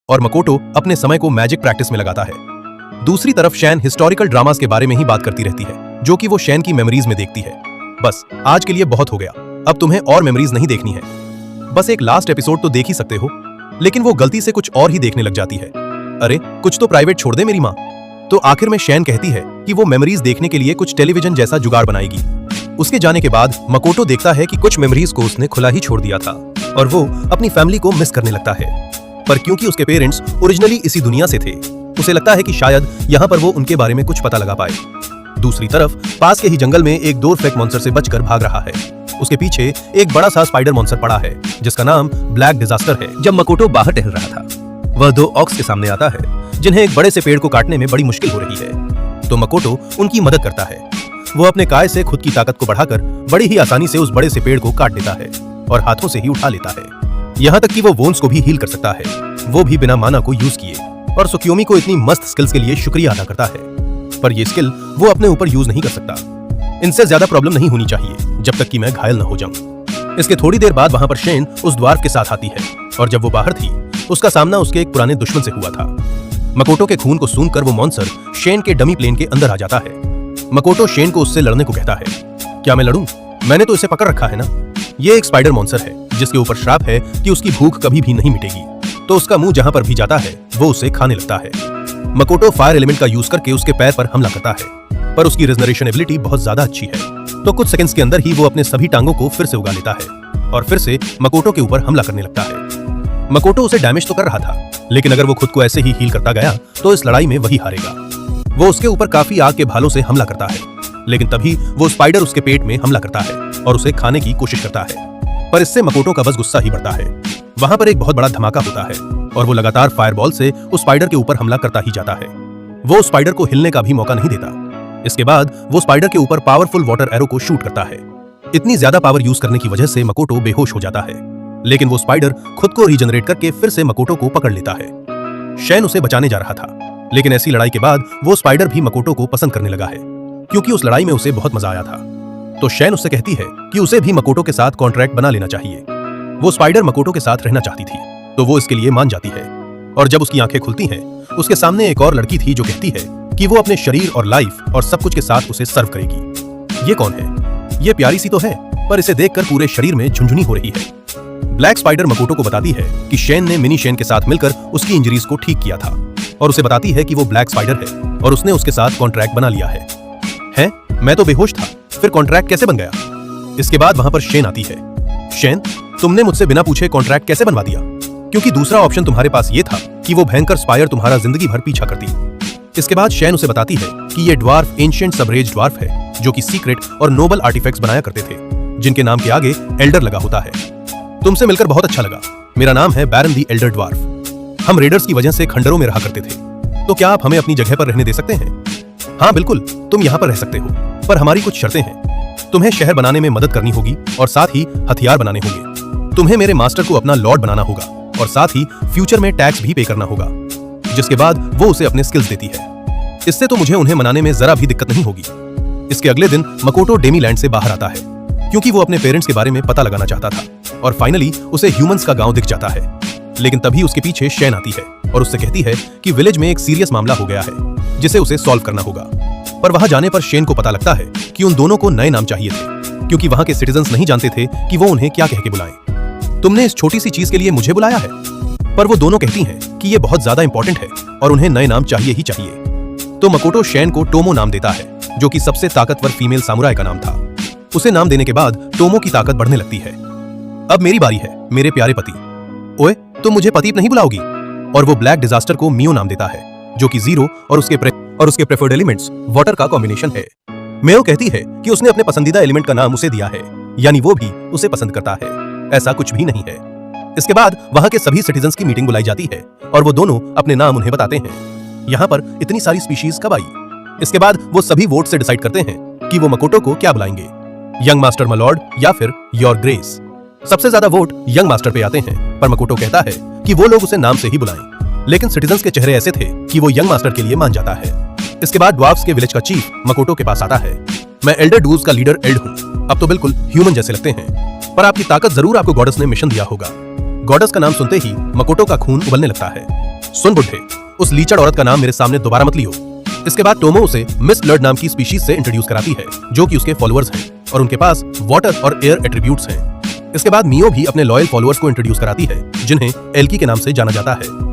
और मकोटो अपने समय को मैजिक प्रैक्टिस में लगाता है। दूसरी तरफ शैन हिस्टोरिकल ड्रामास के बारे में ही बात करती रहती है, जो कि वो शैन की मेमोरीज में देखती है। बस आज के लिए बहुत हो गया, अब तुम्हें और मेमोरीज नहीं देखनी है, बस एक लास्ट एपिसोड तो देख ही सकते हो। लेकिन वो गलती से कुछ और ही देखने लग जाती है। अरे कुछ तो प्राइवेट छोड़ दे मेरी माँ। तो आखिर में शैन कहती है कि वो मेमोरीज देखने के लिए कुछ टेलीविजन जैसा जुगाड़ बनाएगी। उसके जाने के बाद मकोटो देखता है कि कुछ मेमोरीज को उसने खुला ही छोड़ दिया था और वो अपनी फैमिली को मिस करने लगता है। पर क्योंकि उसके पेरेंट्स ओरिजिनली इसी दुनिया से थे, उसे लगता है कि शायद यहाँ पर वो उनके बारे में कुछ पता लगा पाए। दूसरी तरफ पास के ही जंगल में एक डोरफेक मॉन्स्टर से बचकर भाग रहा है। उसके पीछे एक बड़ा सा स्पाइडर मॉन्स्टर पड़ा है जिसका नाम ब्लैक डिजास्टर है। जब मकोटो बाहर टहल रहा था, वह दो ऑक्स के सामने आता है जिन्हें एक बड़े से पेड़ को काटने में बड़ी मुश्किल हो रही है। तो मकोटो उनकी मदद करता है। वो अपने काय से खुद की ताकत को बढ़ाकर बड़ी ही आसानी से उस बड़े से पेड़ को काट देता है और हाथों से ही उठा लेता है। यहाँ तक कि वो वोन्स को भी हील कर सकता है, वो भी बिना माना को यूज किए। और सुकियोमी को इतनी मस्त स्किल्स के लिए शुक्रिया अदा करता है। पर ये स्किल वो अपने ऊपर यूज नहीं कर सकता। इनसे ज्यादा प्रॉब्लम नहीं होनी चाहिए जब तक कि मैं घायल न हो जाऊं। इसके थोड़ी देर बाद वहां पर शेन उस द्वार्फ के साथ आती है और जब वो बाहर थी, उसका सामना उसके एक पुराने दुश्मन से हुआ था। मकोटो के खून को सूंघकर वो मॉन्स्टर शेन के डमी प्लेन के अंदर आ जाता है। मकोटो शेन को उससे लड़ने को कहता है। क्या मैं लड़ूं? मैंने तो इसे पकड़ रखा है ना। ये एक स्पाइडर मॉन्स्टर है जिसके ऊपर श्राप है कि उसकी भूख कभी भी नहीं मिटेगी, तो उसका मुंह जहां पर भी जाता है वो उसे खाने लगता है। मकोटो फायर एलिमेंट का यूज करके उसके पैर पर हमला करता है, पर उसकी रिजनरेशन एबिलिटी बहुत ज्यादा अच्छी है, तो कुछ सेकंड्स के अंदर ही वो अपने सभी टांगों को फिर से उगा लेता है और फिर से मकोटो के ऊपर हमला करने लगता है। मकोटो उसे डैमेज तो कर रहा था, लेकिन अगर वो खुद को ऐसे ही हील करता गया तो इस लड़ाई में वही हारेगा। वो उसके ऊपर काफी आग के भालों से हमला करता है, लेकिन तभी वो स्पाइडर उसके पेट में हमला करता है और उसे खाने की कोशिश करता है। पर इससे मकोटो का बस गुस्सा ही बढ़ता है। वहां पर एक बहुत बड़ा धमाका होता है और वो लगातार फायरबॉल से उस स्पाइडर के ऊपर हमला करता ही जाता है। वो उस स्पाइडर को हिलने का भी मौका नहीं देता। इसके बाद वो स्पाइडर के ऊपर पावरफुल वाटर एरो को शूट करता है। इतनी ज्यादा पावर यूज करने की वजह से मकोटो बेहोश हो जाता है, लेकिन वो स्पाइडर खुद को रीजनरेट करके फिर से मकोटो को पकड़ लेता है। शैन उसे बचाने जा रहा था, लेकिन ऐसी लड़ाई के बाद वो स्पाइडर भी मकोटो को पसंद करने लगा है, क्योंकि उस लड़ाई में उसे बहुत मजा आया था। तो शैन उससे कहती है कि उसे भी मकोटो के साथ कॉन्ट्रैक्ट बना लेना चाहिए। वो स्पाइडर मकोटो के साथ रहना चाहती थी, तो वो इसके लिए मान जाती है। और जब उसकी आंखें खुलती हैं, उसके सामने एक और लड़की थी जो कहती है कि वो अपने शरीर और लाइफ और सब कुछ के साथ उसे सर्व करेगी। ये कौन है? ये प्यारी सी तो है, पर इसे देखकर पूरे शरीर में झुंझुनी हो रही है। ब्लैक स्पाइडर मकोटो को बताती है कि शैन ने मिनी शैन के साथ मिलकर उसकी इंजरीज को ठीक किया था, और उसे बताती है कि वो ब्लैक स्पाइडर है और उसने उसके साथ कॉन्ट्रैक्ट बना लिया है। हैं? मैं तो बेहोश था, फिर कॉन्ट्रैक्ट कैसे बन गया? इसके बाद वहां पर शैन आती है। शैन, तुमने मुझसे बिना पूछे कॉन्ट्रैक्ट कैसे बनवा दिया? क्योंकि दूसरा ऑप्शन तुम्हारे पास ये था कि वो भयंकर स्पायर तुम्हारा जिंदगी भर पीछा करती। इसके बाद शैन उसे बताती है कि ये ड्वार्फ एंशिएंट सबरेज ड्वार्फ है, जो कि सीक्रेट और नोबल आर्टिफैक्ट्स बनाया करते थे, जिनके नाम के आगे एल्डर लगा होता है। तुमसे मिलकर बहुत अच्छा लगा। मेरा नाम है बैरन दी एल्डर ड्वार्फ। हम रेडर्स की वजह से खंडरों में रहा करते थे, तो क्या आप हमें अपनी जगह पर रहने दे सकते हैं? हाँ बिल्कुल, तुम यहाँ पर रह सकते हो, पर हमारी कुछ शर्तें हैं। तुम्हें शहर बनाने में मदद करनी होगी और साथ ही हथियार बनाने होंगे। तुम्हें मेरे मास्टर को अपना लॉर्ड बनाना होगा और साथ ही फ्यूचर में टैक्स भी पे करना होगा। जिसके बाद वो उसे अपने स्किल्स देती है। इससे तो मुझे उन्हें मनाने में जरा भी दिक्कत नहीं होगी। इसके अगले दिन मकोटो डेमीलैंड से बाहर आता है, क्योंकि वो अपने पेरेंट्स के बारे में पता लगाना चाहता था, और फाइनली उसे ह्यूमंस का गांव दिख जाता है। लेकिन तभी उसके पीछे शैन आती है और उससे कहती है कि विलेज में एक सीरियस मामला हो गया है जिसे उसे सॉल्व करना होगा। पर वहां जाने पर शैन को पता लगता है कि उन दोनों को नए नाम चाहिए थे, क्योंकि वहां के सिटीजन्स नहीं जानते थे कि वो उन्हें क्या कह के बुलाएं। तुमने इस छोटी सी चीज के लिए मुझे बुलाया है? पर वो दोनों कहती हैं कि ये बहुत ज्यादा इंपॉर्टेंट है और उन्हें नए नाम चाहिए ही चाहिए। तो मकोटो शैन को टोमो नाम देता है, जो कि सबसे ताकतवर फीमेल सामुराई का नाम था। उसे नाम देने के बाद टोमो की ताकत बढ़ने लगती है। अब मेरी बारी है, मेरे प्यारे पति। ओए, तुम मुझे पति नहीं बुलाओगी? और वो ब्लैक डिजास्टर को मियो नाम देता है, जो कि जीरो और उसके प्रेफर्ड एलिमेंट्स वाटर का कॉम्बिनेशन है। मियो कहती है कि उसने अपने पसंदीदा एलिमेंट का नाम उसे दिया है, यानी वो भी उसे पसंद करता है। ऐसा कुछ भी नहीं है। इसके बाद वहां के सभी सिटीजन्स की मीटिंग बुलाई जाती है और वो दोनों अपने नाम उन्हें बताते हैं। यहाँ पर इतनी सारी स्पीशीज कब आई? इसके बाद वो सभी वोट से डिसाइड करते हैं कि वो मकोटो को क्या बुलाएंगे, यंग मास्टर मलॉर्ड या फिर योर ग्रेस। सबसे ज्यादा वोट यंग मास्टर पे आते हैं, पर मकोटो कहता है कि वो लोग उसे नाम से ही बुलाएं। लेकिन सिटीजन्स के चेहरे ऐसे थे कि वो यंग मास्टर के लिए मान जाता है। इसके बाद ड्वार्फ्स के विलेज का चीफ मकोटो के पास आता है। मैं एल्डर डूज का लीडर एल्ड हूँ। अब तो बिल्कुल ह्यूमन जैसे लगते हैं, पर आपकी ताकत जरूर आपको गॉडेस ने मिशन दिया होगा। गॉडेस का नाम सुनते ही मकोटो का खून उबलने लगता है। सुन बुड्ढे, उस लीचड़ औरत का नाम मेरे सामने दोबारा मत लियो। इसके बाद टोमो उसे मिस ब्लड नाम की स्पीशीज से इंट्रोड्यूस कराती है, जो कि उसके फॉलोअर्स हैं और उनके पास वाटर और एयर एट्रीब्यूट्स हैं। इसके बाद मियो भी अपने लॉयल फॉलोअर्स को इंट्रोड्यूस कराती है, जिन्हें एल्की के नाम से जाना जाता है।